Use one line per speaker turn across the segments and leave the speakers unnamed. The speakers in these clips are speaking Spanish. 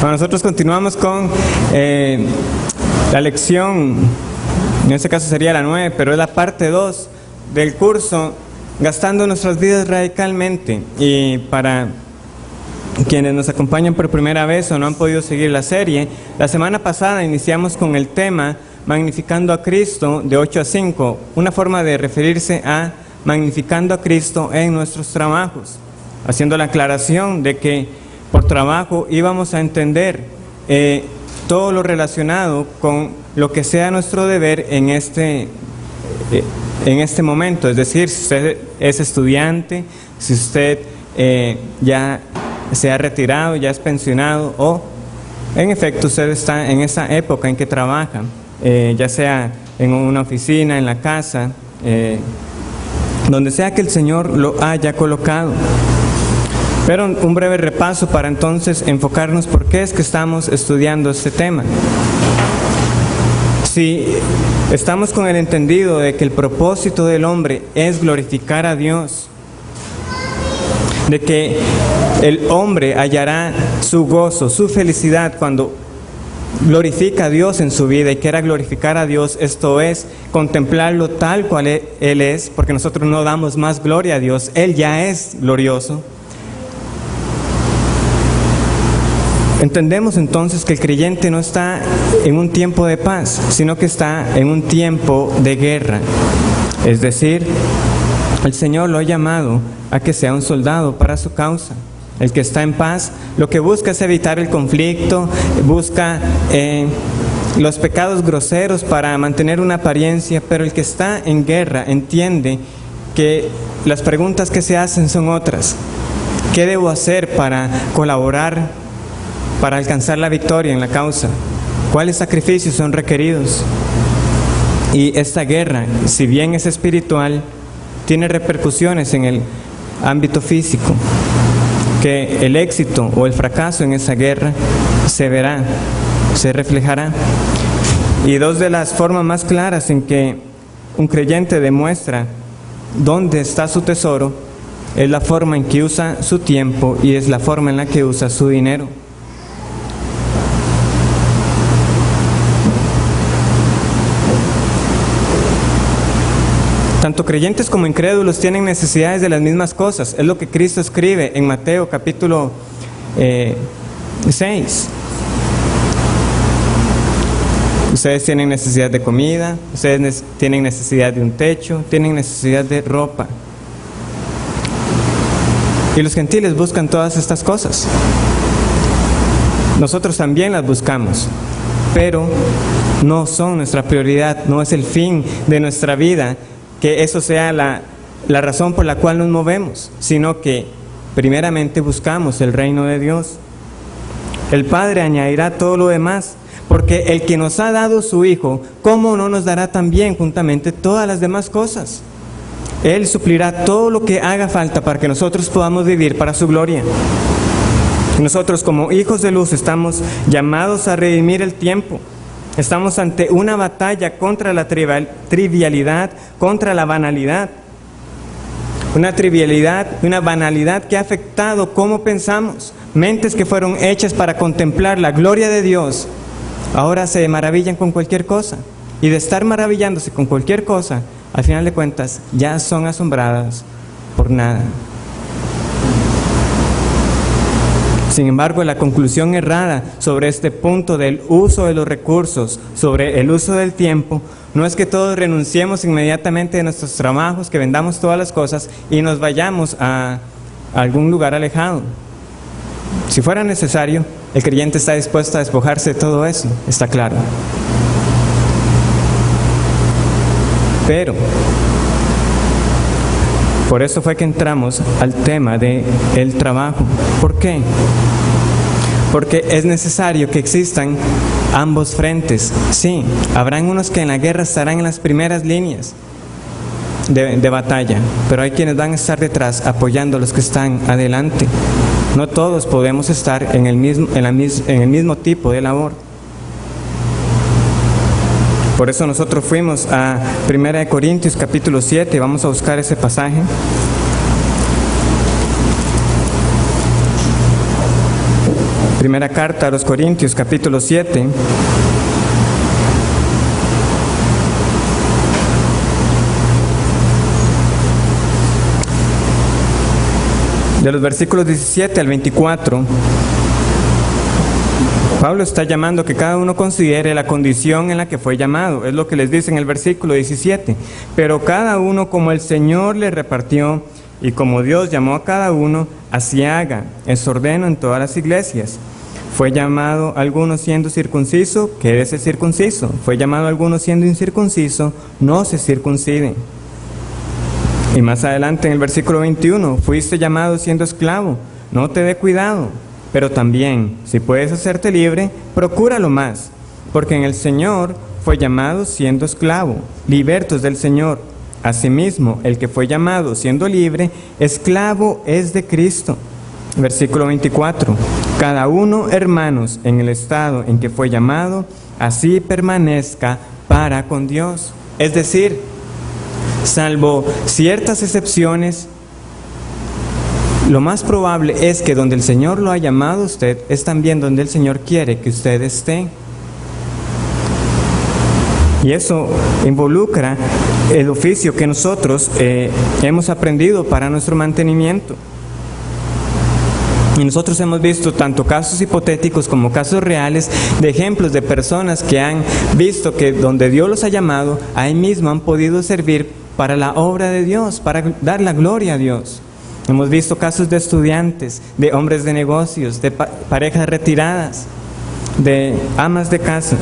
Bueno, nosotros continuamos con la lección, en este caso sería la 9, pero es la parte 2 del curso, Gastando nuestras vidas radicalmente. Y para quienes nos acompañan por primera vez o no han podido seguir la serie, la semana pasada iniciamos con el tema Magnificando a Cristo de 8 a 5, una forma de referirse a magnificando a Cristo en nuestros trabajos, haciendo la aclaración de que por trabajo íbamos a entender todo lo relacionado con lo que sea nuestro deber en este momento. Es decir, si usted es estudiante, si usted ya se ha retirado, ya es pensionado, o en efecto usted está en esa época en que trabaja, ya sea en una oficina, en la casa, donde sea que el Señor lo haya colocado. Pero un breve repaso para entonces enfocarnos por qué es que estamos estudiando este tema. Si estamos con el entendido de que el propósito del hombre es glorificar a Dios, de que el hombre hallará su gozo, su felicidad cuando glorifica a Dios en su vida y quiera glorificar a Dios, esto es, contemplarlo tal cual Él es, porque nosotros no damos más gloria a Dios, Él ya es glorioso. Entendemos entonces que el creyente no está en un tiempo de paz, sino que está en un tiempo de guerra. Es decir, el Señor lo ha llamado a que sea un soldado para su causa. El que está en paz, lo que busca es evitar el conflicto, busca los pecados groseros para mantener una apariencia, pero el que está en guerra entiende que las preguntas que se hacen son otras. ¿Qué debo hacer para colaborar, para alcanzar la victoria en la causa? ¿Cuáles sacrificios son requeridos? Y esta guerra, si bien es espiritual, tiene repercusiones en el ámbito físico, que el éxito o el fracaso en esa guerra se verá, se reflejará. Y dos de las formas más claras en que un creyente demuestra dónde está su tesoro es la forma en que usa su tiempo y es la forma en la que usa su dinero. Tanto creyentes como incrédulos tienen necesidades de las mismas cosas. Es lo que Cristo escribe en Mateo capítulo 6. Ustedes tienen necesidad de comida, ustedes tienen necesidad de un techo, tienen necesidad de ropa. Y los gentiles buscan todas estas cosas. Nosotros también las buscamos, pero no son nuestra prioridad, no es el fin de nuestra vida que eso sea la razón por la cual nos movemos, sino que primeramente buscamos el reino de Dios. El Padre añadirá todo lo demás, porque el que nos ha dado su Hijo, ¿cómo no nos dará también juntamente todas las demás cosas? Él suplirá todo lo que haga falta para que nosotros podamos vivir para su gloria. Nosotros como hijos de luz estamos llamados a redimir el tiempo. Estamos ante una batalla contra la trivialidad, contra la banalidad. Una trivialidad, una banalidad que ha afectado cómo pensamos. Mentes que fueron hechas para contemplar la gloria de Dios, ahora se maravillan con cualquier cosa. Y de estar maravillándose con cualquier cosa, al final de cuentas, ya son asombradas por nada. Sin embargo, la conclusión errada sobre este punto del uso de los recursos, sobre el uso del tiempo, no es que todos renunciemos inmediatamente de nuestros trabajos, que vendamos todas las cosas y nos vayamos a algún lugar alejado. Si fuera necesario, el creyente está dispuesto a despojarse de todo eso, está claro. Pero por eso fue que entramos al tema del trabajo. ¿Por qué? Porque es necesario que existan ambos frentes. Sí, habrán unos que en la guerra estarán en las primeras líneas de batalla, pero hay quienes van a estar detrás apoyando a los que están adelante. No todos podemos estar en el mismo tipo de labor. Por eso nosotros fuimos a 1 Corintios capítulo 7, vamos a buscar ese pasaje. primera carta a los Corintios, capítulo 7. De los versículos 17 al 24, Pablo está llamando a que cada uno considere la condición en la que fue llamado. Es lo que les dice en el versículo 17. Pero cada uno como el Señor le repartió y como Dios llamó a cada uno, así haga. Es ordeno en todas las iglesias. Fue llamado alguno siendo circunciso, quédese circunciso. Fue llamado alguno siendo incircunciso, no se circuncide. Y más adelante en el versículo 21, fuiste llamado siendo esclavo, no te dé cuidado, pero también, si puedes hacerte libre, procúralo más, porque en el Señor fue llamado siendo esclavo, libertos del Señor. Asimismo, el que fue llamado siendo libre, esclavo es de Cristo. Versículo 24, cada uno, hermanos, en el estado en que fue llamado, así permanezca para con Dios. Es decir, salvo ciertas excepciones, lo más probable es que donde el Señor lo ha llamado a usted, es también donde el Señor quiere que usted esté. Y eso involucra el oficio que nosotros hemos aprendido para nuestro mantenimiento. Y nosotros hemos visto tanto casos hipotéticos como casos reales de ejemplos de personas que han visto que donde Dios los ha llamado, ahí mismo han podido servir para la obra de Dios, para dar la gloria a Dios. Hemos visto casos de estudiantes, de hombres de negocios, de parejas retiradas, de amas de casa.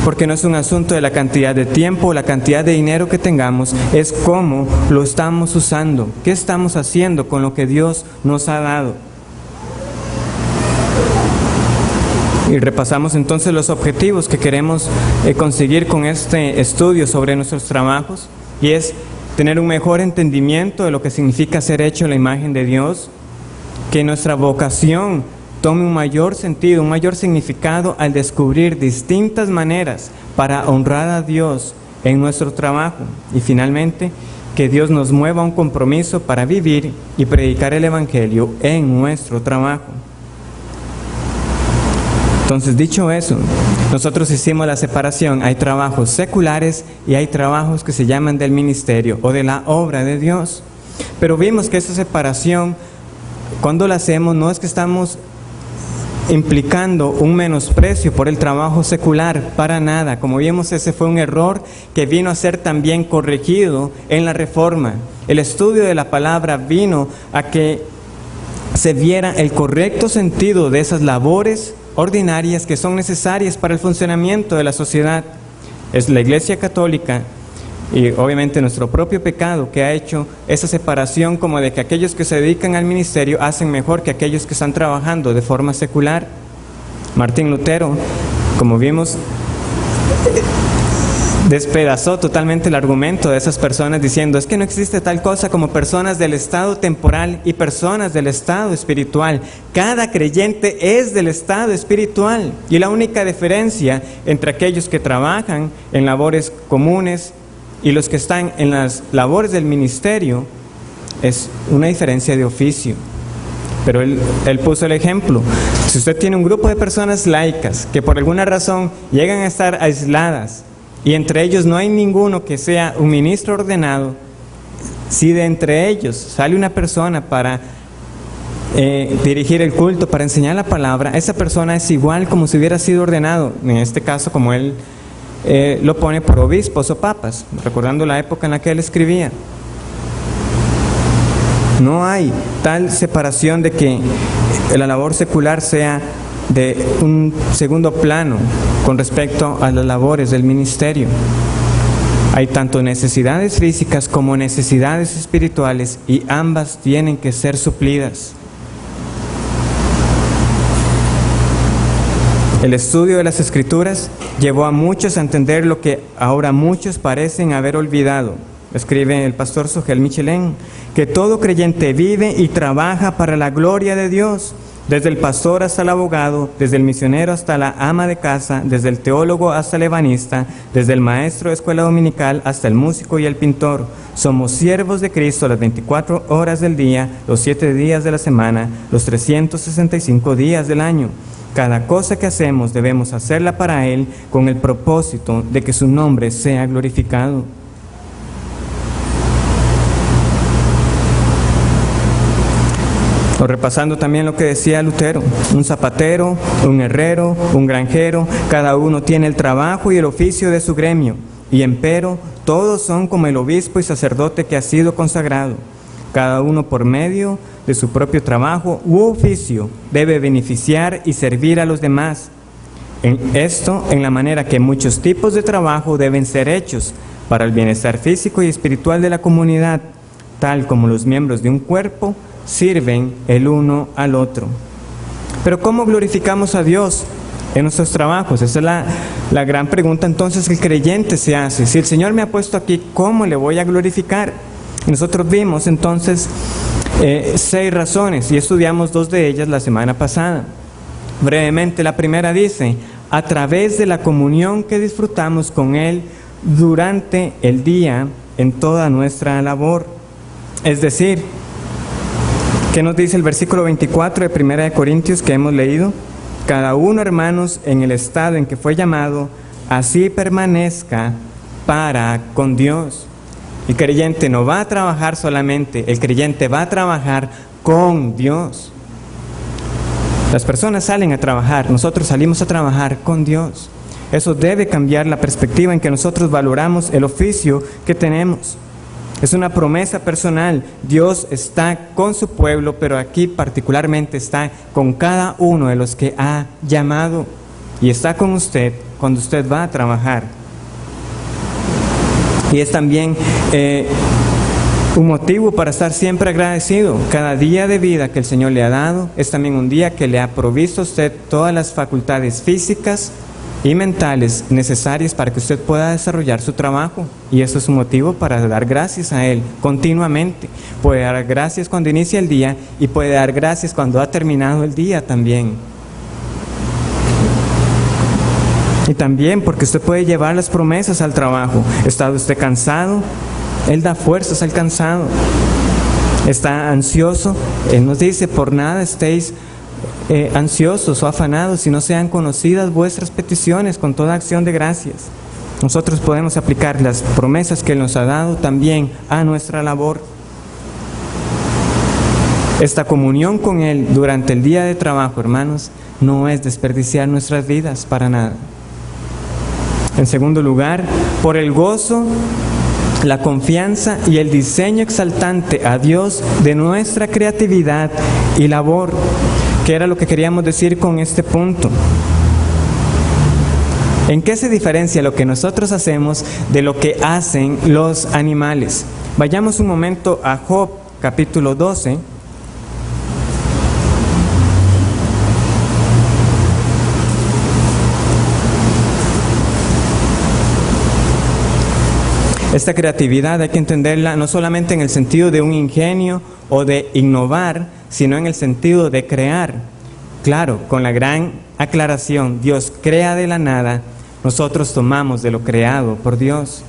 Porque no es un asunto de la cantidad de tiempo o la cantidad de dinero que tengamos, es cómo lo estamos usando, qué estamos haciendo con lo que Dios nos ha dado. Y repasamos entonces los objetivos que queremos conseguir con este estudio sobre nuestros trabajos, y es tener un mejor entendimiento de lo que significa ser hecho a la imagen de Dios, que nuestra vocación tome un mayor sentido, un mayor significado al descubrir distintas maneras para honrar a Dios en nuestro trabajo, y finalmente que Dios nos mueva a un compromiso para vivir y predicar el Evangelio en nuestro trabajo. Entonces, dicho eso, nosotros hicimos la separación. Hay trabajos seculares y hay trabajos que se llaman del ministerio o de la obra de Dios. Pero vimos que esa separación, cuando la hacemos, no es que estamos implicando un menosprecio por el trabajo secular, para nada. Como vimos, ese fue un error que vino a ser también corregido en la Reforma. El estudio de la palabra vino a que se viera el correcto sentido de esas labores ordinarias que son necesarias para el funcionamiento de la sociedad. Es la Iglesia Católica y obviamente nuestro propio pecado que ha hecho esa separación, como de que aquellos que se dedican al ministerio hacen mejor que aquellos que están trabajando de forma secular. Martín Lutero, como vimos, despedazó totalmente el argumento de esas personas diciendo: es que no existe tal cosa como personas del estado temporal y personas del estado espiritual. Cada creyente es del estado espiritual, y la única diferencia entre aquellos que trabajan en labores comunes y los que están en las labores del ministerio es una diferencia de oficio. Pero él puso el ejemplo. Si usted tiene un grupo de personas laicas que por alguna razón llegan a estar aisladas, y entre ellos no hay ninguno que sea un ministro ordenado, si de entre ellos sale una persona para dirigir el culto, para enseñar la palabra, esa persona es igual como si hubiera sido ordenado, en este caso como él lo pone, por obispos o papas, recordando la época en la que él escribía. No hay tal separación de que la labor secular sea de un segundo plano con respecto a las labores del ministerio. Hay tanto necesidades físicas como necesidades espirituales, y ambas tienen que ser suplidas. El estudio de las Escrituras llevó a muchos a entender lo que ahora muchos parecen haber olvidado. Escribe el pastor Sogel Michelén, que todo creyente vive y trabaja para la gloria de Dios, desde el pastor hasta el abogado, desde el misionero hasta la ama de casa, desde el teólogo hasta el ebanista, desde el maestro de escuela dominical hasta el músico y el pintor. Somos siervos de Cristo las 24 horas del día, los 7 días de la semana, los 365 días del año. Cada cosa que hacemos debemos hacerla para Él con el propósito de que su nombre sea glorificado. O repasando también lo que decía Lutero, un zapatero, un herrero, un granjero, cada uno tiene el trabajo y el oficio de su gremio, y empero todos son como el obispo y sacerdote que ha sido consagrado. Cada uno por medio de su propio trabajo u oficio debe beneficiar y servir a los demás. En la manera que muchos tipos de trabajo deben ser hechos para el bienestar físico y espiritual de la comunidad, tal como los miembros de un cuerpo sirven el uno al otro. Pero ¿cómo glorificamos a Dios en nuestros trabajos? Esa es la gran pregunta entonces que el creyente se hace. Si el Señor me ha puesto aquí, ¿cómo le voy a glorificar? Y nosotros vimos entonces 6 razones y estudiamos 2 de ellas la semana pasada. Brevemente, la primera dice, a través de la comunión que disfrutamos con Él durante el día en toda nuestra labor. Es decir, ¿qué nos dice el versículo 24 de 1 de Corintios que hemos leído? Cada uno, hermanos, en el estado en que fue llamado, así permanezca para con Dios. El creyente no va a trabajar solamente, el creyente va a trabajar con Dios. Las personas salen a trabajar, nosotros salimos a trabajar con Dios. Eso debe cambiar la perspectiva en que nosotros valoramos el oficio que tenemos. Es una promesa personal. Dios está con su pueblo, pero aquí particularmente está con cada uno de los que ha llamado. Y está con usted cuando usted va a trabajar. Y es también un motivo para estar siempre agradecido. Cada día de vida que el Señor le ha dado es también un día que le ha provisto a usted todas las facultades físicas y mentales necesarias para que usted pueda desarrollar su trabajo. Y eso es un motivo para dar gracias a Él continuamente. Puede dar gracias cuando inicia el día y puede dar gracias cuando ha terminado el día también. Y también porque usted puede llevar las promesas al trabajo. ¿Está usted cansado? Él da fuerzas al cansado. ¿Está ansioso? Él nos dice, por nada estéis ansiosos o afanados, si no sean conocidas vuestras peticiones con toda acción de gracias. Nosotros podemos aplicar las promesas que Él nos ha dado también a nuestra labor. Esta comunión con Él durante el día de trabajo, hermanos, no es desperdiciar nuestras vidas para nada. En segundo lugar, por el gozo, la confianza y el diseño exaltante a Dios de nuestra creatividad y labor. ¿Qué era lo que queríamos decir con este punto? ¿En qué se diferencia lo que nosotros hacemos de lo que hacen los animales? Vayamos un momento a Job, capítulo 12. Esta creatividad hay que entenderla no solamente en el sentido de un ingenio o de innovar, sino en el sentido de crear. Claro, con la gran aclaración, Dios crea de la nada, nosotros tomamos de lo creado por Dios.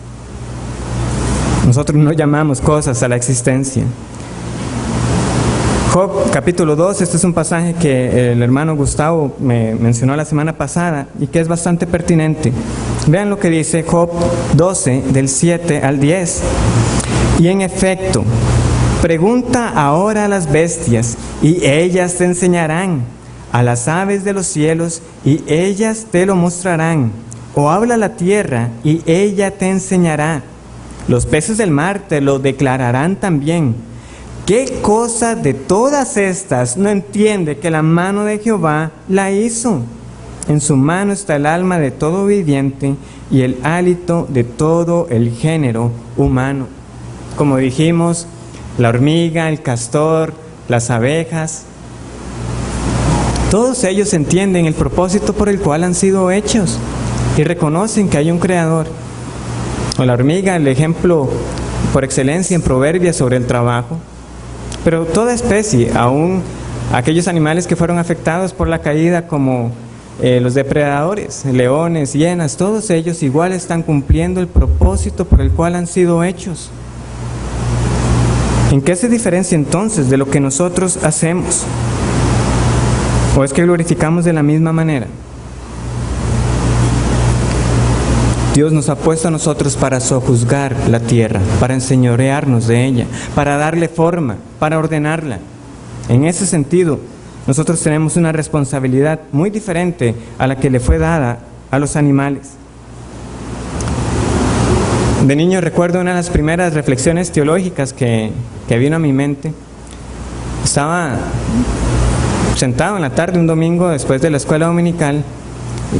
Nosotros no llamamos cosas a la existencia. Job, capítulo 2, este es un pasaje que el hermano Gustavo me mencionó la semana pasada y que es bastante pertinente. Vean lo que dice Job 12, del 7 al 10. Y en efecto, pregunta ahora a las bestias, y ellas te enseñarán, a las aves de los cielos, y ellas te lo mostrarán. O habla la tierra, y ella te enseñará. Los peces del mar te lo declararán también. ¿Qué cosa de todas estas no entiende que la mano de Jehová la hizo? En su mano está el alma de todo viviente y el hálito de todo el género humano. Como dijimos, la hormiga, el castor, las abejas, todos ellos entienden el propósito por el cual han sido hechos y reconocen que hay un creador. O la hormiga, el ejemplo por excelencia en Proverbios sobre el trabajo. Pero toda especie, aún aquellos animales que fueron afectados por la caída, como los depredadores, leones, hienas, todos ellos igual están cumpliendo el propósito por el cual han sido hechos. ¿En qué se diferencia entonces de lo que nosotros hacemos? ¿O es que glorificamos de la misma manera? Dios nos ha puesto a nosotros para sojuzgar la tierra, para enseñorearnos de ella, para darle forma, para ordenarla. En ese sentido, nosotros tenemos una responsabilidad muy diferente a la que le fue dada a los animales. De niño recuerdo una de las primeras reflexiones teológicas que vino a mi mente. Estaba sentado en la tarde un domingo después de la escuela dominical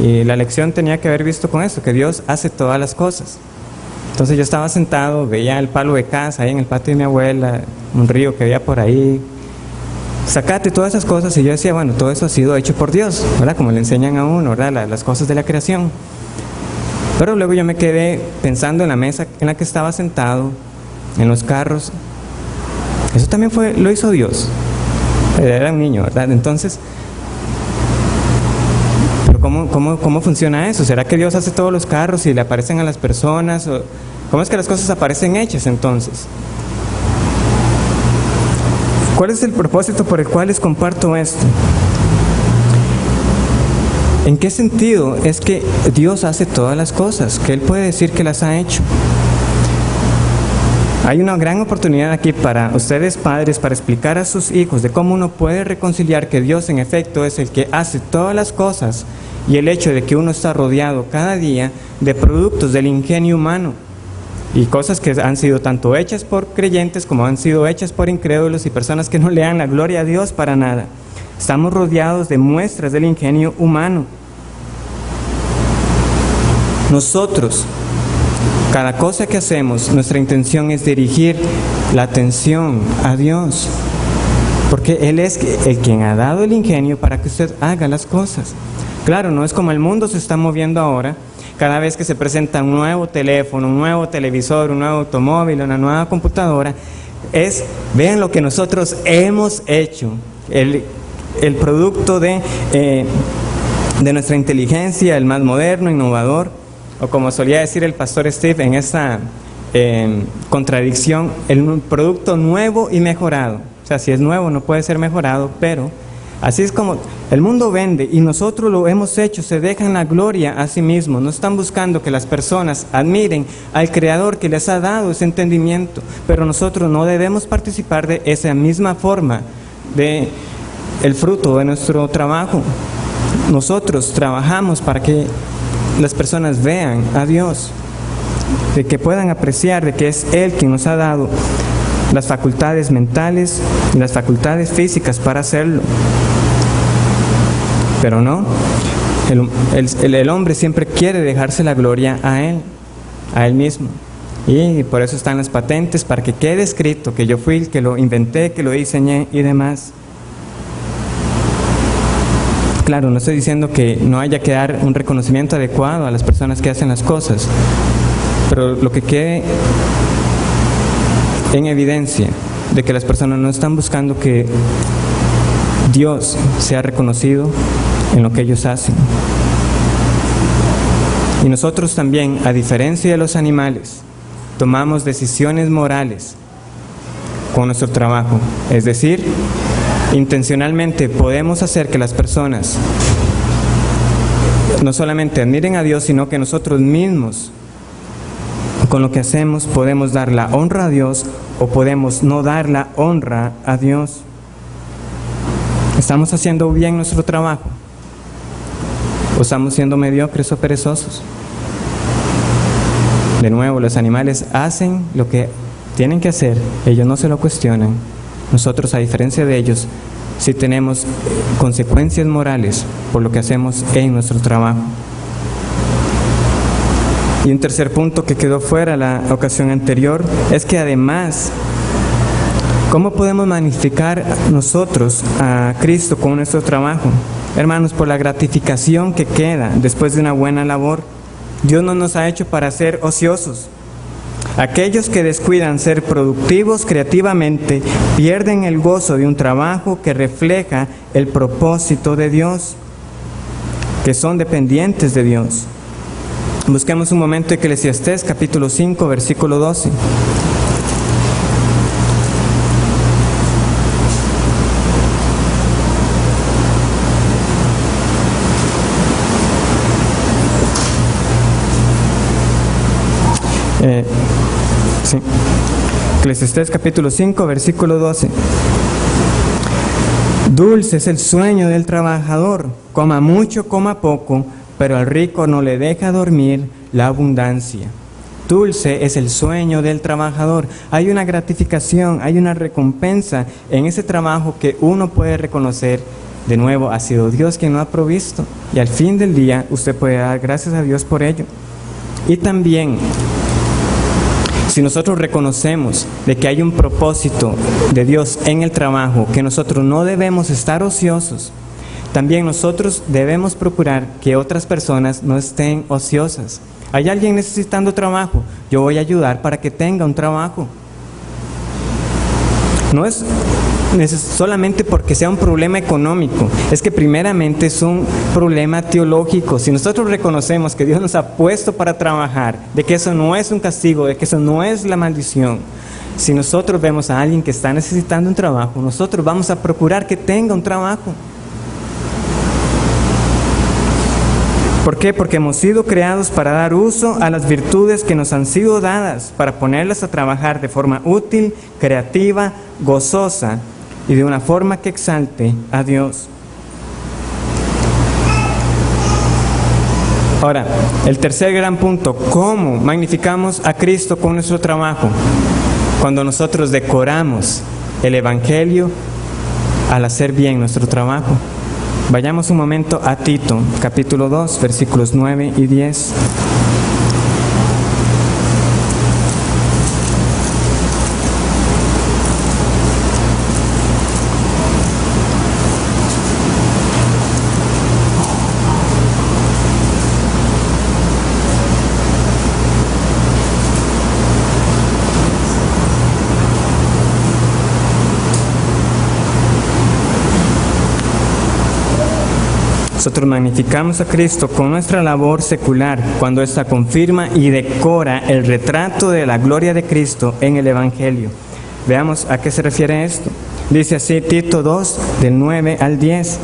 y la lección tenía que haber visto con esto, que Dios hace todas las cosas. Entonces yo estaba sentado, veía el palo de casa ahí en el patio de mi abuela, un río que había por ahí, zacate, todas esas cosas, y yo decía, bueno, todo eso ha sido hecho por Dios, ¿verdad? Como le enseñan a uno, ¿verdad? Las cosas de la creación. Pero luego yo me quedé pensando en la mesa en la que estaba sentado, en los carros. Eso también lo hizo Dios. Era un niño, ¿verdad? Entonces, ¿pero cómo funciona eso? ¿Será que Dios hace todos los carros y le aparecen a las personas? ¿O cómo es que las cosas aparecen hechas entonces? ¿Cuál es el propósito por el cual les comparto esto? ¿En qué sentido es que Dios hace todas las cosas? Que Él puede decir que las ha hecho. Hay una gran oportunidad aquí para ustedes padres, para explicar a sus hijos de cómo uno puede reconciliar que Dios en efecto es el que hace todas las cosas, y el hecho de que uno está rodeado cada día de productos del ingenio humano y cosas que han sido tanto hechas por creyentes como han sido hechas por incrédulos y personas que no le dan la gloria a Dios para nada. Estamos rodeados de muestras del ingenio humano. Nosotros, cada cosa que hacemos, nuestra intención es dirigir la atención a Dios, porque Él es el quien ha dado el ingenio para que usted haga las cosas. Claro, no es como el mundo se está moviendo ahora. Cada vez que se presenta un nuevo teléfono, un nuevo televisor, un nuevo automóvil, una nueva computadora, vean lo que nosotros hemos hecho, el producto de nuestra inteligencia, el más moderno, innovador, o como solía decir el pastor Steve en esta contradicción, el producto nuevo y mejorado. O sea, si es nuevo no puede ser mejorado, pero así es como el mundo vende y nosotros lo hemos hecho. Se dejan la gloria a sí mismos, no están buscando que las personas admiren al Creador que les ha dado ese entendimiento, pero nosotros no debemos participar de esa misma forma de el fruto de nuestro trabajo. Nosotros trabajamos para que las personas vean a Dios, de que puedan apreciar de que es Él quien nos ha dado las facultades mentales y las facultades físicas para hacerlo. Pero no, el hombre siempre quiere dejarse la gloria a él mismo. Y por eso están las patentes, para que quede escrito que yo fui el que lo inventé, que lo diseñé y demás. Claro, no estoy diciendo que no haya que dar un reconocimiento adecuado a las personas que hacen las cosas, pero lo que quede en evidencia de que las personas no están buscando que Dios sea reconocido en lo que ellos hacen. Y nosotros también, a diferencia de los animales, tomamos decisiones morales con nuestro trabajo, es decir, intencionalmente podemos hacer que las personas no solamente admiren a Dios, sino que nosotros mismos, con lo que hacemos, podemos dar la honra a Dios o podemos no dar la honra a Dios. ¿Estamos haciendo bien nuestro trabajo? ¿O estamos siendo mediocres o perezosos? De nuevo, los animales hacen lo que tienen que hacer, ellos no se lo cuestionan. Nosotros, a diferencia de ellos, sí tenemos consecuencias morales por lo que hacemos en nuestro trabajo. Y un tercer punto que quedó fuera la ocasión anterior es que además, ¿cómo podemos magnificar nosotros a Cristo con nuestro trabajo? Hermanos, por la gratificación que queda después de una buena labor. Dios no nos ha hecho para ser ociosos. Aquellos que descuidan ser productivos creativamente pierden el gozo de un trabajo que refleja el propósito de Dios, que son dependientes de Dios. Busquemos un momento Eclesiastés capítulo 5, versículo 12. Sí. Eclesiastés capítulo 5, versículo 12. Dulce es el sueño del trabajador, coma mucho, coma poco, pero al rico no le deja dormir la abundancia. Dulce es el sueño del trabajador. Hay una gratificación, hay una recompensa en ese trabajo que uno puede reconocer. De nuevo, ha sido Dios quien lo ha provisto. Y al fin del día, usted puede dar gracias a Dios por ello. Y también, si nosotros reconocemos de que hay un propósito de Dios en el trabajo, que nosotros no debemos estar ociosos, también nosotros debemos procurar que otras personas no estén ociosas. ¿Hay alguien necesitando trabajo? Yo voy a ayudar para que tenga un trabajo. No es solamente porque sea un problema económico, es que primeramente es un problema teológico. Si nosotros reconocemos que Dios nos ha puesto para trabajar, de que eso no es un castigo, de que eso no es la maldición, si nosotros vemos a alguien que está necesitando un trabajo, nosotros vamos a procurar que tenga un trabajo. ¿Por qué? Porque hemos sido creados para dar uso a las virtudes que nos han sido dadas, para ponerlas a trabajar de forma útil, creativa, gozosa y de una forma que exalte a Dios. Ahora, el tercer gran punto, ¿cómo magnificamos a Cristo con nuestro trabajo? Cuando nosotros decoramos el Evangelio al hacer bien nuestro trabajo. Vayamos un momento a Tito, capítulo 2, versículos 9 y 10. Nosotros magnificamos a Cristo con nuestra labor secular cuando ésta confirma y decora el retrato de la gloria de Cristo en el Evangelio. Veamos a qué se refiere esto. Dice así Tito 2, del 9 al 10.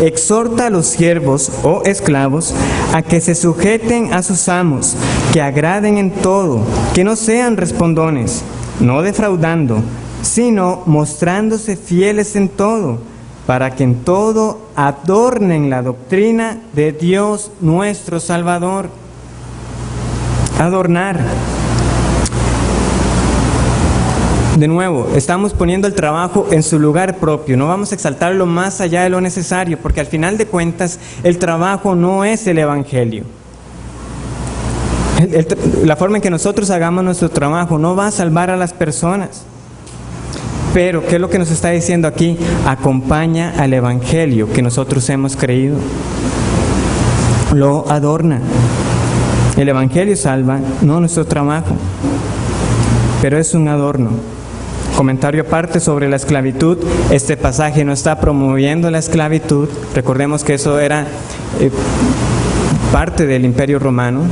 Exhorta a los siervos o esclavos a que se sujeten a sus amos, que agraden en todo, que no sean respondones, no defraudando, sino mostrándose fieles en todo, para que en todo adornen la doctrina de Dios nuestro Salvador. Adornar. De nuevo, estamos poniendo el trabajo en su lugar propio, no vamos a exaltarlo más allá de lo necesario, porque al final de cuentas el trabajo no es el Evangelio. La forma en que nosotros hagamos nuestro trabajo no va a salvar a las personas. Pero, ¿qué es lo que nos está diciendo aquí? Acompaña al Evangelio que nosotros hemos creído. Lo adorna. El Evangelio salva, no nuestro trabajo. Pero es un adorno. Comentario aparte sobre la esclavitud. Este pasaje no está promoviendo la esclavitud. Recordemos que eso era parte del Imperio Romano.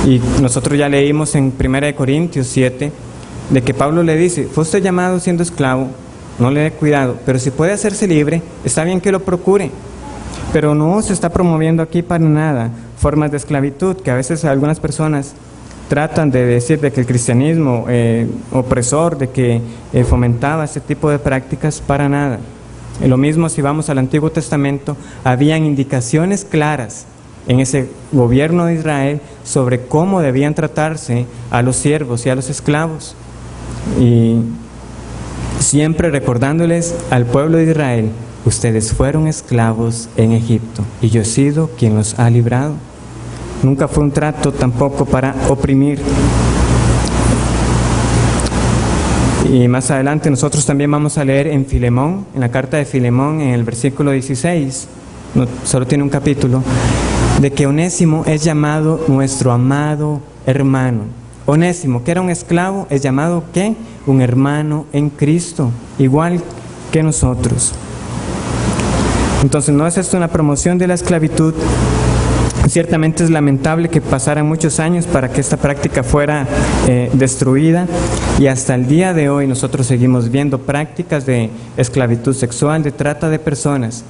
Y nosotros ya leímos en 1 Corintios 7, de que Pablo le dice, fue usted llamado siendo esclavo, no le dé cuidado, pero si puede hacerse libre, está bien que lo procure. Pero no se está promoviendo aquí para nada formas de esclavitud, que a veces algunas personas tratan de decir de que el cristianismo opresor, de que fomentaba ese tipo de prácticas, para nada. Lo mismo si vamos al Antiguo Testamento, habían indicaciones claras en ese gobierno de Israel sobre cómo debían tratarse a los siervos y a los esclavos. Y siempre recordándoles al pueblo de Israel, ustedes fueron esclavos en Egipto y yo he sido quien los ha librado. Nunca fue un trato tampoco para oprimir. Y más adelante nosotros también vamos a leer en Filemón, en la carta de Filemón, en el versículo 16, solo tiene un capítulo, de que Onésimo es llamado nuestro amado hermano. Onésimo, que era un esclavo, es llamado ¿qué? Un hermano en Cristo, igual que nosotros. Entonces, ¿no es esto una promoción de la esclavitud? Ciertamente es lamentable que pasaran muchos años para que esta práctica fuera destruida, y hasta el día de hoy nosotros seguimos viendo prácticas de esclavitud sexual, de trata de personas,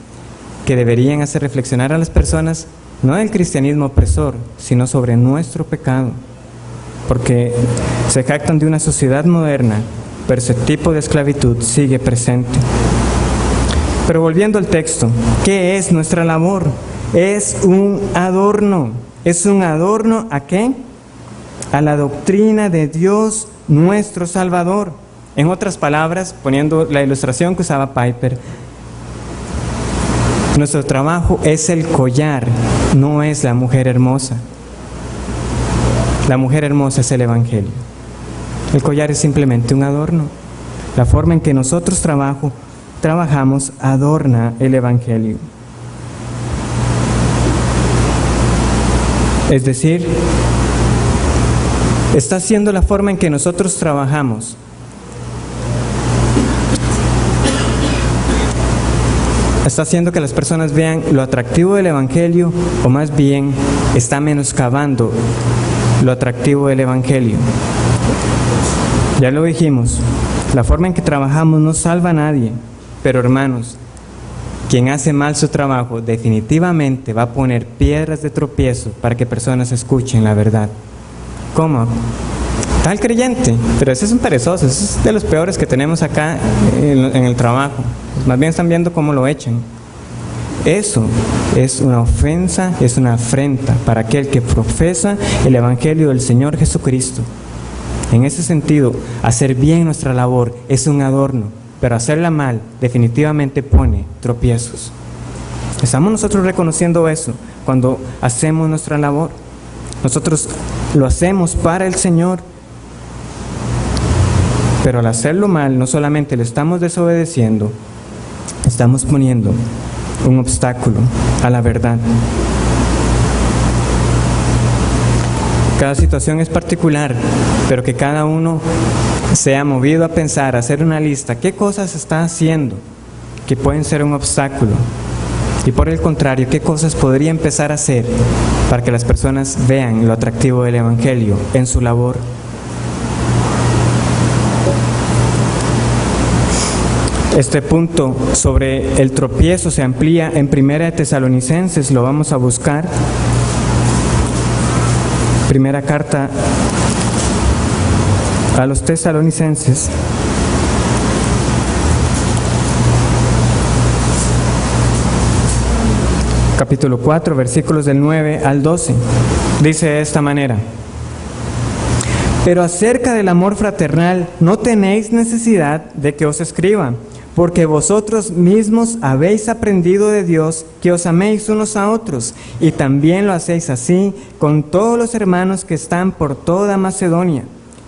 que deberían hacer reflexionar a las personas no del cristianismo opresor, sino sobre nuestro pecado, porque se jactan de una sociedad moderna, pero ese tipo de esclavitud sigue presente. Pero volviendo al texto, ¿qué es nuestra labor? Es un adorno. ¿Es un adorno a qué? A la doctrina de Dios nuestro Salvador. En otras palabras, poniendo la ilustración que usaba Piper, nuestro trabajo es el collar, no es la mujer hermosa. La mujer hermosa es el Evangelio. El collar es simplemente un adorno. La forma en que nosotros trabajamos adorna el Evangelio. Es decir, está siendo la forma en que nosotros trabajamos. Está haciendo que las personas vean lo atractivo del Evangelio, o más bien está menoscabando lo atractivo del Evangelio. Ya lo dijimos, la forma en que trabajamos no salva a nadie, pero hermanos, quien hace mal su trabajo definitivamente va a poner piedras de tropiezo para que personas escuchen la verdad. ¿Cómo? Tal creyente, pero ese es un perezoso, ese es de los peores que tenemos acá en el trabajo. Más bien están viendo cómo lo echan. Eso es una ofensa, es una afrenta para aquel que profesa el Evangelio del Señor Jesucristo. En ese sentido, hacer bien nuestra labor es un adorno, pero hacerla mal definitivamente pone tropiezos. ¿Estamos nosotros reconociendo eso cuando hacemos nuestra labor? Nosotros lo hacemos para el Señor, pero al hacerlo mal no solamente le estamos desobedeciendo, estamos poniendo un obstáculo a la verdad. Cada situación es particular, pero que cada uno sea movido a pensar, a hacer una lista, qué cosas está haciendo que pueden ser un obstáculo, y por el contrario, qué cosas podría empezar a hacer para que las personas vean lo atractivo del Evangelio en su labor. Este punto sobre el tropiezo se amplía en 1 Tesalonicenses, lo vamos a buscar. Primera carta a los Tesalonicenses. Capítulo 4, versículos del 9 al 12. Dice de esta manera: pero acerca del amor fraternal no tenéis necesidad de que os escriba, porque vosotros mismos habéis aprendido de Dios que os améis unos a otros, y también lo hacéis así con todos los hermanos que están por toda Macedonia.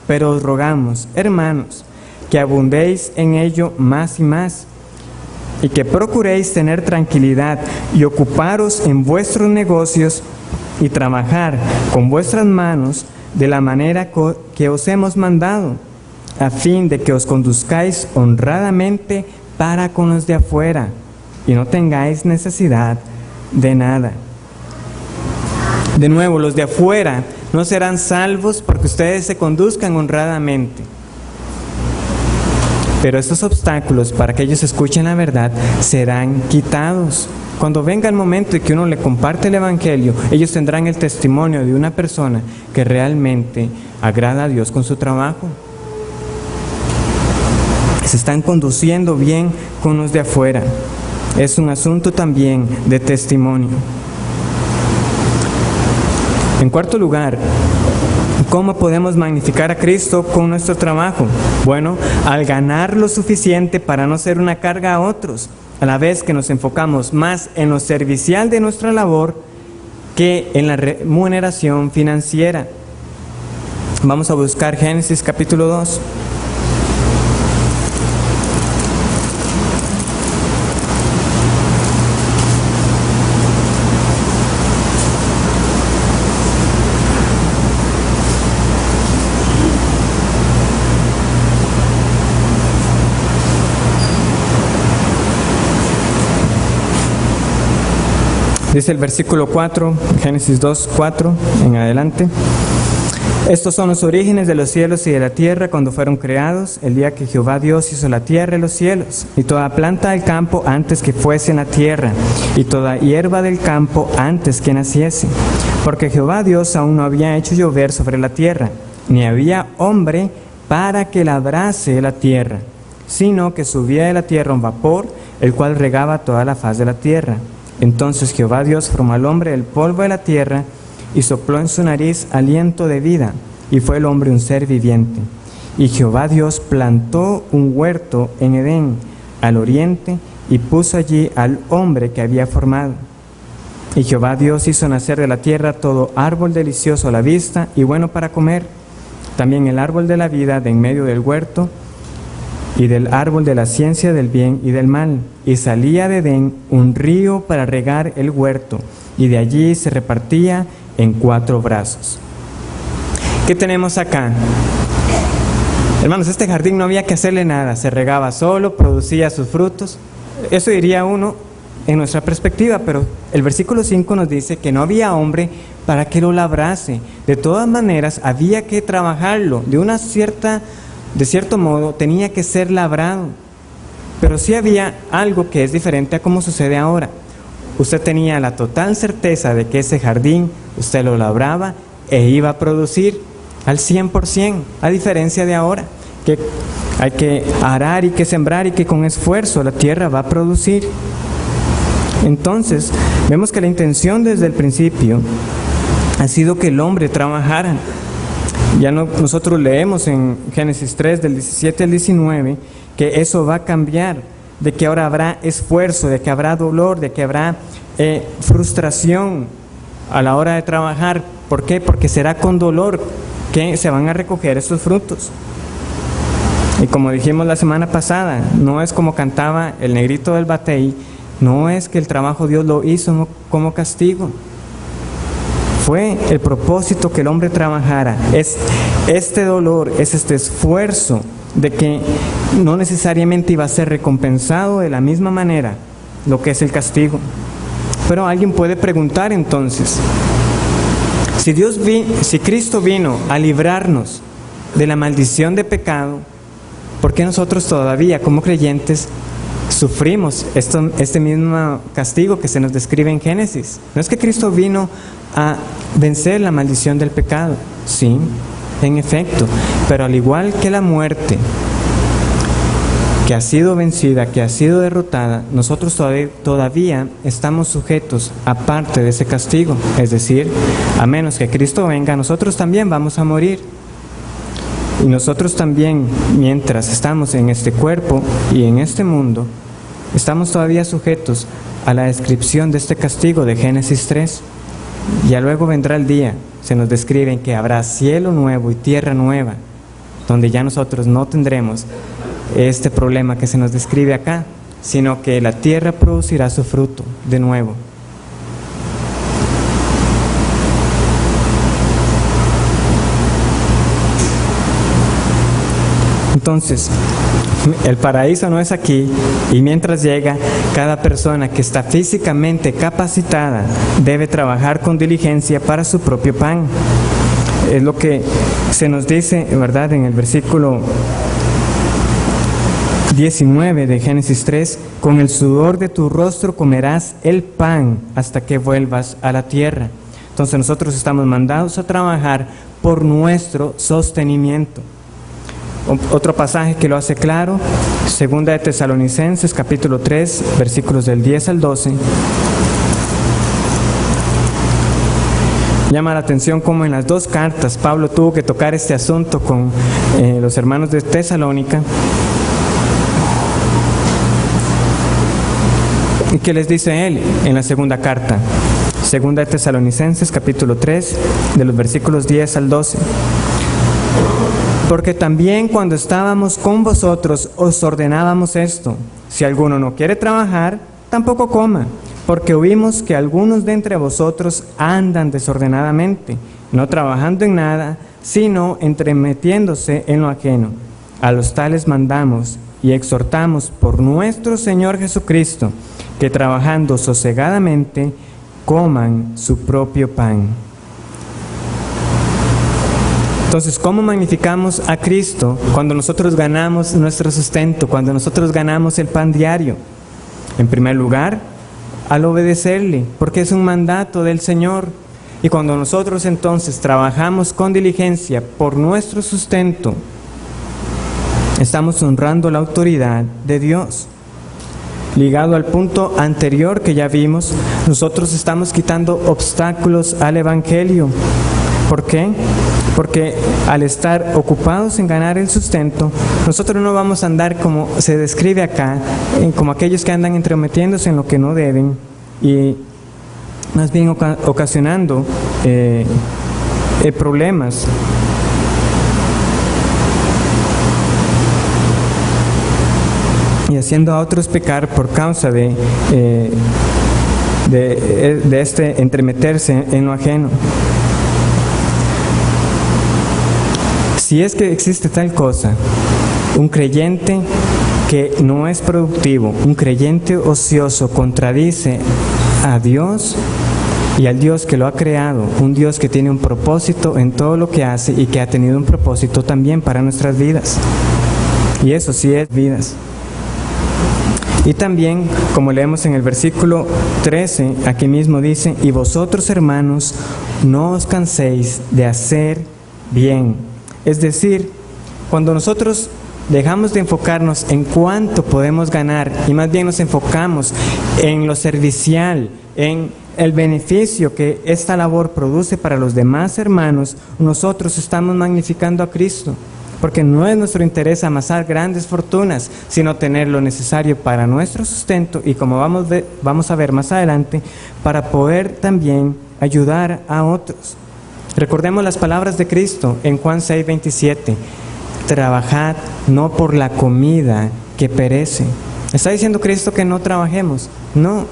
Pero os rogamos, hermanos, que abundéis en ello más y más, y que procuréis tener tranquilidad y ocuparos en vuestros negocios y trabajar con vuestras manos de la manera que os hemos mandado, a fin de que os conduzcáis honradamente para con los de afuera y no tengáis necesidad de nada. De nuevo, los de afuera no serán salvos porque ustedes se conduzcan honradamente. Pero estos obstáculos para que ellos escuchen la verdad serán quitados. Cuando venga el momento en que uno le comparte el Evangelio, ellos tendrán el testimonio de una persona que realmente agrada a Dios con su trabajo. Se están conduciendo bien con los de afuera. Es un asunto también de testimonio. En cuarto lugar, ¿cómo podemos magnificar a Cristo con nuestro trabajo? Bueno, al ganar lo suficiente para no ser una carga a otros, a la vez que nos enfocamos más en lo servicial de nuestra labor que en la remuneración financiera. Vamos a buscar Génesis capítulo 2. Dice el versículo 4, Génesis 2, 4 en adelante. Estos son los orígenes de los cielos y de la tierra cuando fueron creados, el día que Jehová Dios hizo la tierra y los cielos, y toda planta del campo antes que fuese en la tierra, y toda hierba del campo antes que naciese. Porque Jehová Dios aún no había hecho llover sobre la tierra, ni había hombre para que labrase la tierra, sino que subía de la tierra un vapor, el cual regaba toda la faz de la tierra. Entonces Jehová Dios formó al hombre del polvo de la tierra, y sopló en su nariz aliento de vida, y fue el hombre un ser viviente. Y Jehová Dios plantó un huerto en Edén, al oriente, y puso allí al hombre que había formado. Y Jehová Dios hizo nacer de la tierra todo árbol delicioso a la vista y bueno para comer, también el árbol de la vida de en medio del huerto, y del árbol de la ciencia del bien y del mal. Y salía de Edén un río para regar el huerto, y de allí se repartía en 4 brazos. ¿Qué tenemos acá? Hermanos, este jardín no había que hacerle nada, se regaba solo, producía sus frutos. Eso diría uno en nuestra perspectiva, pero el versículo 5 nos dice que no había hombre para que lo labrase. De todas maneras, había que trabajarlo. De cierto modo, tenía que ser labrado. Pero sí había algo que es diferente a cómo sucede ahora. Usted tenía la total certeza de que ese jardín usted lo labraba e iba a producir al 100%, a diferencia de ahora, que hay que arar y que sembrar y que con esfuerzo la tierra va a producir. Entonces, vemos que la intención desde el principio ha sido que el hombre trabajara. Nosotros leemos en Génesis 3, del 17 al 19, que eso va a cambiar, de que ahora habrá esfuerzo, de que habrá dolor, de que habrá frustración a la hora de trabajar. ¿Por qué? Porque será con dolor que se van a recoger esos frutos. Y como dijimos la semana pasada, no es como cantaba el negrito del batey, no es que el trabajo Dios lo hizo como castigo. Fue el propósito que el hombre trabajara. Es este dolor, es este esfuerzo de que no necesariamente iba a ser recompensado de la misma manera lo que es el castigo. Pero alguien puede preguntar entonces, si Cristo vino a librarnos de la maldición de pecado, ¿por qué nosotros todavía como creyentes sufrimos este mismo castigo que se nos describe en Génesis? No es que Cristo vino a vencer la maldición del pecado, sí, en efecto, pero al igual que la muerte, que ha sido vencida, que ha sido derrotada, nosotros todavía estamos sujetos a parte de ese castigo. Es decir, a menos que Cristo venga, nosotros también vamos a morir. Y nosotros también, mientras estamos en este cuerpo y en este mundo, estamos todavía sujetos a la descripción de este castigo de Génesis 3. Ya luego vendrá el día, se nos describe en que habrá cielo nuevo y tierra nueva, donde ya nosotros no tendremos este problema que se nos describe acá, sino que la tierra producirá su fruto de nuevo. Entonces, el paraíso no es aquí, y mientras llega, cada persona que está físicamente capacitada debe trabajar con diligencia para su propio pan. Es lo que se nos dice, ¿verdad?, en el versículo 19 de Génesis 3, con el sudor de tu rostro comerás el pan hasta que vuelvas a la tierra. Entonces nosotros estamos mandados a trabajar por nuestro sostenimiento. Otro pasaje que lo hace claro, segunda de Tesalonicenses, capítulo 3, versículos del 10 al 12. Llama la atención cómo en las 2 cartas Pablo tuvo que tocar este asunto con los hermanos de Tesalónica. ¿Y qué les dice él en la segunda carta? Segunda de Tesalonicenses, capítulo 3, de los versículos 10 al 12. Porque también cuando estábamos con vosotros os ordenábamos esto: si alguno no quiere trabajar, tampoco coma, porque oímos que algunos de entre vosotros andan desordenadamente, no trabajando en nada, sino entremetiéndose en lo ajeno. A los tales mandamos y exhortamos por nuestro Señor Jesucristo, que trabajando sosegadamente coman su propio pan. Entonces, ¿cómo magnificamos a Cristo cuando nosotros ganamos nuestro sustento, cuando nosotros ganamos el pan diario? En primer lugar, al obedecerle, porque es un mandato del Señor. Y cuando nosotros entonces trabajamos con diligencia por nuestro sustento, estamos honrando la autoridad de Dios. Ligado al punto anterior que ya vimos, nosotros estamos quitando obstáculos al Evangelio. ¿Por qué? Porque al estar ocupados en ganar el sustento, nosotros no vamos a andar como se describe acá, como aquellos que andan entrometiéndose en lo que no deben y más bien ocasionando problemas. Y haciendo a otros pecar por causa de este entremeterse en lo ajeno. Si es que existe tal cosa, un creyente que no es productivo, un creyente ocioso contradice a Dios y al Dios que lo ha creado, un Dios que tiene un propósito en todo lo que hace y que ha tenido un propósito también para nuestras vidas. Y eso sí es vidas. Y también, como leemos en el versículo 13, aquí mismo dice, y vosotros, hermanos, no os canséis de hacer bien. Es decir, cuando nosotros dejamos de enfocarnos en cuánto podemos ganar y más bien nos enfocamos en lo servicial, en el beneficio que esta labor produce para los demás hermanos, nosotros estamos magnificando a Cristo. Porque no es nuestro interés amasar grandes fortunas, sino tener lo necesario para nuestro sustento y, como vamos a ver más adelante, para poder también ayudar a otros. Recordemos las palabras de Cristo en Juan 6:27. Trabajad no por la comida que perece. ¿Está diciendo Cristo que no trabajemos? No,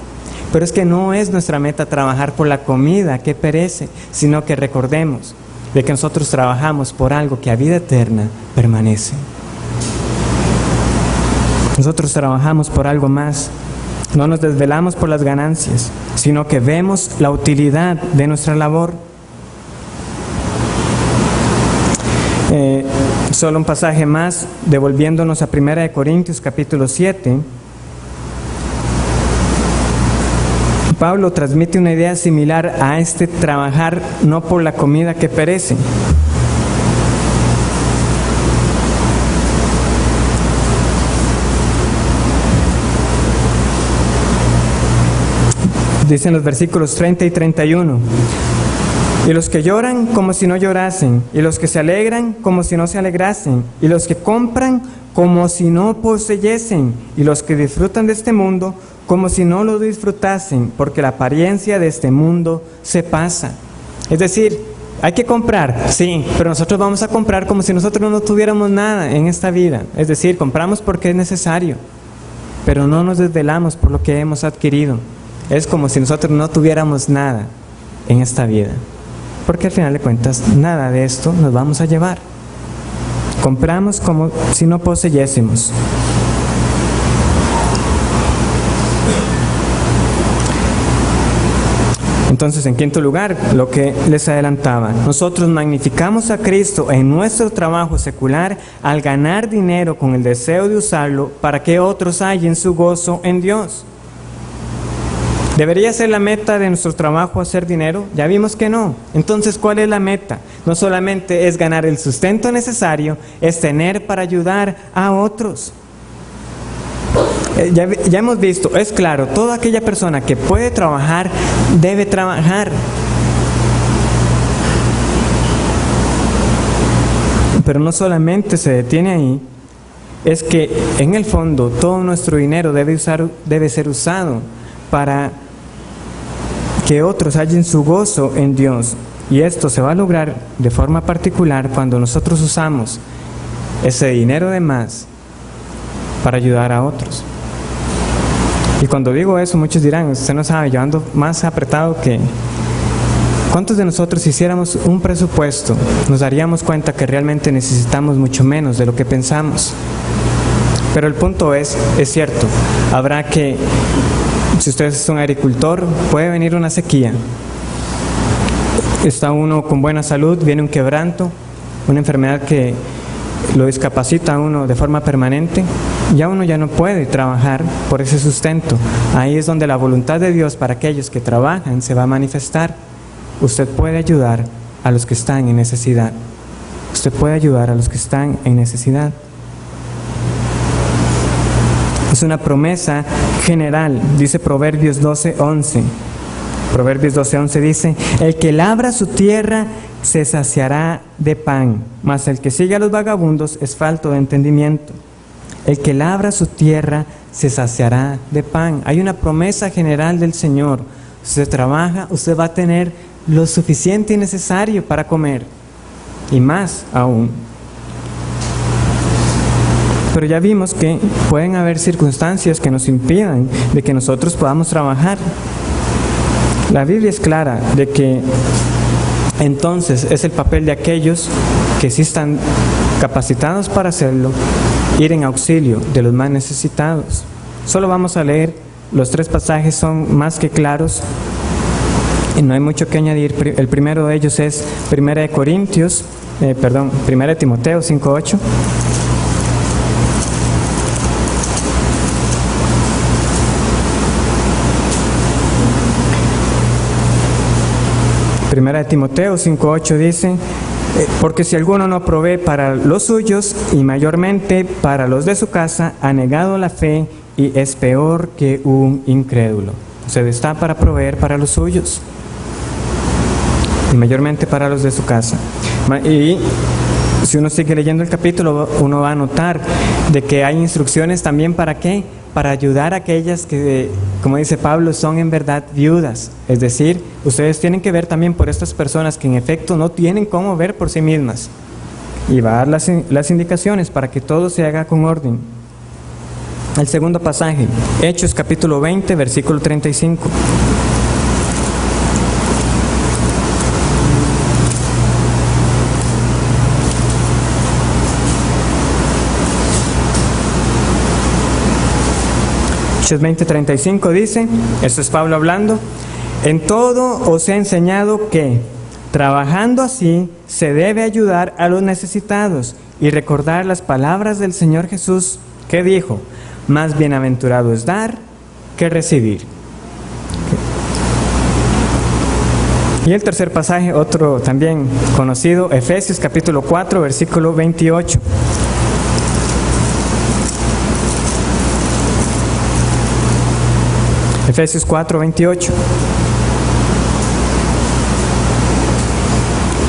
pero es que no es nuestra meta trabajar por la comida que perece, sino que recordemos de que nosotros trabajamos por algo que a vida eterna permanece. Nosotros trabajamos por algo más. No nos desvelamos por las ganancias, sino que vemos la utilidad de nuestra labor. Solo un pasaje más, devolviéndonos a 1 Corintios capítulo 7. Pablo transmite una idea similar a este trabajar no por la comida que perece. Dicen los versículos 30 y 31. Y los que lloran como si no llorasen, y los que se alegran como si no se alegrasen, y los que compran como si no poseyesen, y los que disfrutan de este mundo como si no lo disfrutasen, porque la apariencia de este mundo se pasa. Es decir, hay que comprar, sí, pero nosotros vamos a comprar como si nosotros no tuviéramos nada en esta vida. Es decir, compramos porque es necesario, pero no nos desvelamos por lo que hemos adquirido. Es como si nosotros no tuviéramos nada en esta vida, porque al final de cuentas nada de esto nos vamos a llevar. Compramos como si no poseyésemos. Entonces, en quinto lugar, lo que les adelantaba, nosotros magnificamos a Cristo en nuestro trabajo secular al ganar dinero con el deseo de usarlo para que otros hallen su gozo en Dios. ¿Debería ser la meta de nuestro trabajo hacer dinero? Ya vimos que no. Entonces, ¿cuál es la meta? No solamente es ganar el sustento necesario, es tener para ayudar a otros. Ya hemos visto, es claro, toda aquella persona que puede trabajar, debe trabajar. Pero no solamente se detiene ahí, es que en el fondo todo nuestro dinero debe ser usado para que otros hallen su gozo en Dios. Y esto se va a lograr de forma particular cuando nosotros usamos ese dinero de más para ayudar a otros. Y cuando digo eso, muchos dirán, usted no sabe, yo ando más apretado que... ¿Cuántos de nosotros, si hiciéramos un presupuesto, nos daríamos cuenta que realmente necesitamos mucho menos de lo que pensamos? Pero el punto es cierto, habrá que Si usted es un agricultor, puede venir una sequía. Está uno con buena salud, viene un quebranto, una enfermedad que lo discapacita a uno de forma permanente, ya uno ya no puede trabajar por ese sustento. Ahí es donde la voluntad de Dios para aquellos que trabajan se va a manifestar. Usted puede ayudar a los que están en necesidad. Usted puede ayudar a los que están en necesidad. Es una promesa general, dice Proverbios 12:11. Proverbios 12:11 dice: el que labra su tierra se saciará de pan, mas el que sigue a los vagabundos es falto de entendimiento. El que labra su tierra se saciará de pan. Hay una promesa general del Señor. Usted trabaja, usted va a tener lo suficiente y necesario para comer, y más aún. Pero ya vimos que pueden haber circunstancias que nos impidan de que nosotros podamos trabajar. La Biblia es clara de que entonces es el papel de aquellos que sí están capacitados para hacerlo, ir en auxilio de los más necesitados. Solo vamos a leer, los 3 pasajes son más que claros y no hay mucho que añadir. El primero de ellos es 1 Timoteo 5:8. Primera de Timoteo 5:8 dice: porque si alguno no provee para los suyos y mayormente para los de su casa, ha negado la fe y es peor que un incrédulo. Usted está para proveer para los suyos y mayormente para los de su casa. Y si uno sigue leyendo el capítulo, uno va a notar de que hay instrucciones también para ¿qué? Para ayudar a aquellas que, como dice Pablo, son en verdad viudas. Es decir, ustedes tienen que ver también por estas personas que en efecto no tienen cómo ver por sí mismas. Y va a dar las indicaciones para que todo se haga con orden. El segundo pasaje, Hechos capítulo 20, versículo 35. Hechos 20:35 dice, esto es Pablo hablando: en todo os he enseñado que, trabajando así, se debe ayudar a los necesitados y recordar las palabras del Señor Jesús, que dijo: más bienaventurado es dar que recibir. Y el tercer pasaje, otro también conocido, Efesios capítulo 4, versículo 28. Efesios 4, 28.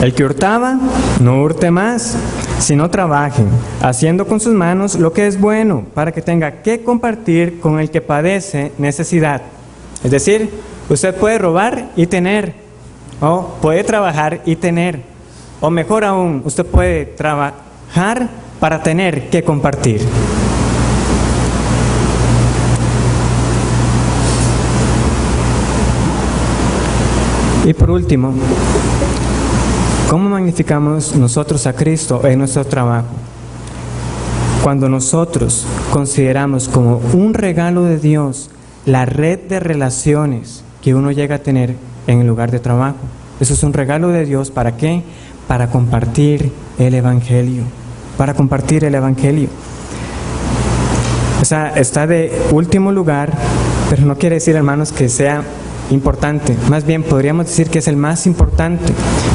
El que hurtaba, no hurte más, sino trabaje, haciendo con sus manos lo que es bueno, para que tenga que compartir con el que padece necesidad. Es decir, usted puede robar y tener, o puede trabajar y tener, o mejor aún, usted puede trabajar para tener que compartir. Y por último, ¿cómo magnificamos nosotros a Cristo en nuestro trabajo? Cuando nosotros consideramos como un regalo de Dios la red de relaciones que uno llega a tener en el lugar de trabajo. Eso es un regalo de Dios, ¿para qué? Para compartir el Evangelio. Para compartir el Evangelio. O sea, está de último lugar, pero no quiere decir, hermanos, que sea importante. Más bien podríamos decir que es el más importante.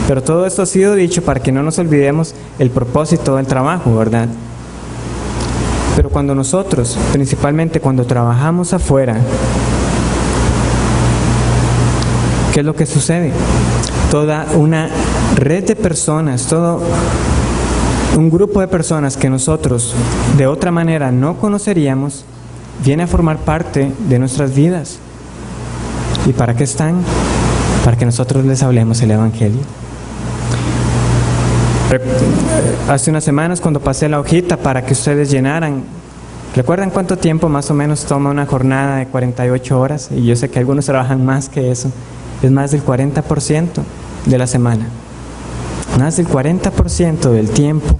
Pero todo esto ha sido dicho para que no nos olvidemos el propósito del trabajo, ¿verdad? Pero cuando nosotros, principalmente cuando trabajamos afuera, ¿qué es lo que sucede? Toda una red de personas, todo un grupo de personas que nosotros de otra manera no conoceríamos, viene a formar parte de nuestras vidas. ¿Y para qué están? Para que nosotros les hablemos el Evangelio. Hace unas semanas, cuando pasé la hojita para que ustedes llenaran, ¿recuerdan cuánto tiempo más o menos toma una jornada de 48 horas? Y yo sé que algunos trabajan más que eso. Es más del 40% de la semana. Más del 40% del tiempo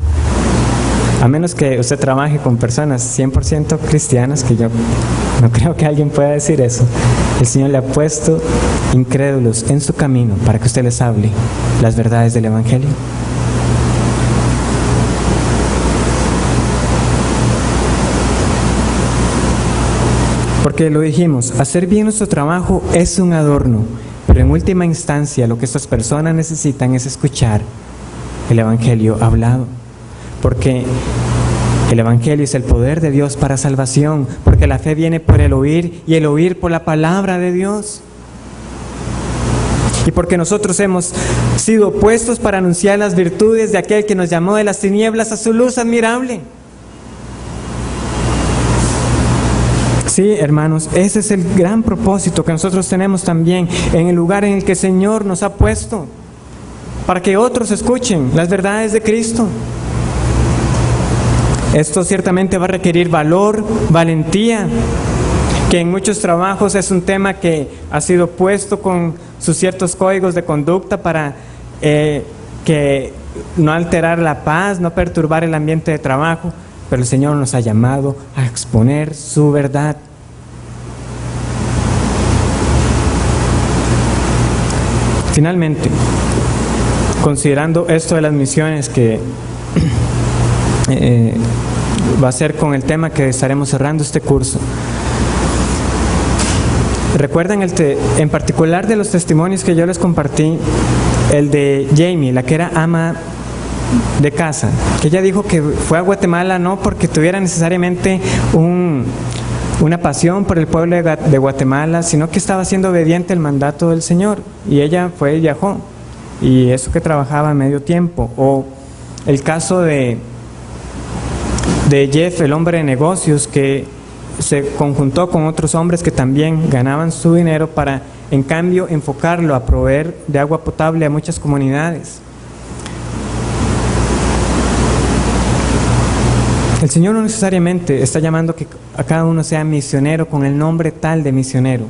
A menos que usted trabaje con personas 100% cristianas, que yo no creo que alguien pueda decir eso. El Señor le ha puesto incrédulos en su camino para que usted les hable las verdades del Evangelio. Porque lo dijimos, hacer bien nuestro trabajo es un adorno, pero en última instancia lo que estas personas necesitan es escuchar el Evangelio hablado. Porque el Evangelio es el poder de Dios para salvación, porque la fe viene por el oír y el oír por la palabra de Dios. Y porque nosotros hemos sido puestos para anunciar las virtudes de aquel que nos llamó de las tinieblas a su luz admirable. Sí, hermanos, ese es el gran propósito que nosotros tenemos también en el lugar en el que el Señor nos ha puesto, para que otros escuchen las verdades de Cristo. Esto ciertamente va a requerir valor, valentía, que en muchos trabajos es un tema que ha sido puesto con sus ciertos códigos de conducta para que no alterar la paz, no perturbar el ambiente de trabajo, pero el Señor nos ha llamado a exponer su verdad. Finalmente, considerando esto de las misiones que va a ser con el tema que estaremos cerrando este curso. Recuerdan en particular de los testimonios que yo les compartí, el de Jamie, la que era ama de casa, que ella dijo que fue a Guatemala no porque tuviera necesariamente una pasión por el pueblo de Guatemala, sino que estaba siendo obediente al mandato del Señor, y ella fue y viajó, y eso que trabajaba a medio tiempo. O el caso de Jeff, el hombre de negocios, que se conjuntó con otros hombres que también ganaban su dinero para, en cambio, enfocarlo a proveer de agua potable a muchas comunidades. El Señor no necesariamente está llamando que a cada uno sea misionero con el nombre tal de misionero.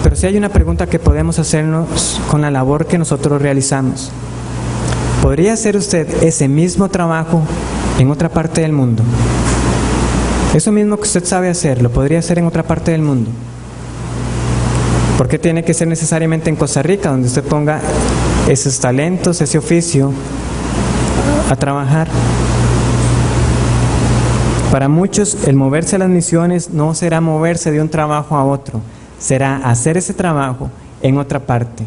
Pero sí hay una pregunta que podemos hacernos con la labor que nosotros realizamos. ¿Podría hacer usted ese mismo trabajo en otra parte del mundo? Eso mismo que usted sabe hacer, ¿lo podría hacer en otra parte del mundo? ¿Por qué tiene que ser necesariamente en Costa Rica, donde usted ponga esos talentos, ese oficio a trabajar? Para muchos, el moverse a las misiones no será moverse de un trabajo a otro, será hacer ese trabajo en otra parte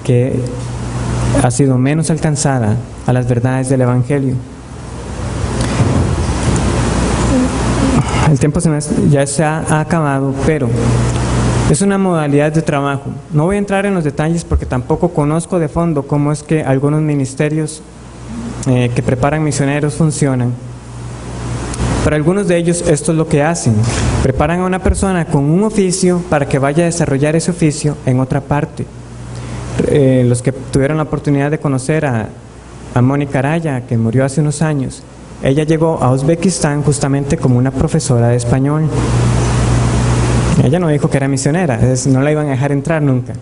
que ha sido menos alcanzada a las verdades del Evangelio. El tiempo ya se ha acabado, pero es una modalidad de trabajo. No voy a entrar en los detalles porque tampoco conozco de fondo cómo es que algunos ministerios que preparan misioneros funcionan. Pero algunos de ellos esto es lo que hacen: preparan a una persona con un oficio para que vaya a desarrollar ese oficio en otra parte. Los que tuvieron la oportunidad de conocer a Mónica Araya, que murió hace unos años, ella llegó a Uzbekistán justamente como una profesora de español. Ella no dijo que era misionera, no la iban a dejar entrar nunca.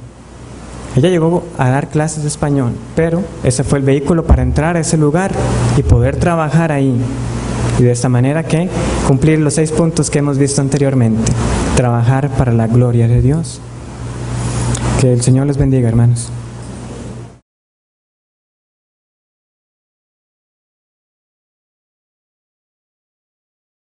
Ella llegó a dar clases de español, pero ese fue el vehículo para entrar a ese lugar y poder trabajar ahí. Y de esta manera, ¿qué? Cumplir los 6 puntos que hemos visto anteriormente. Trabajar para la gloria de Dios. Que el Señor les bendiga, hermanos.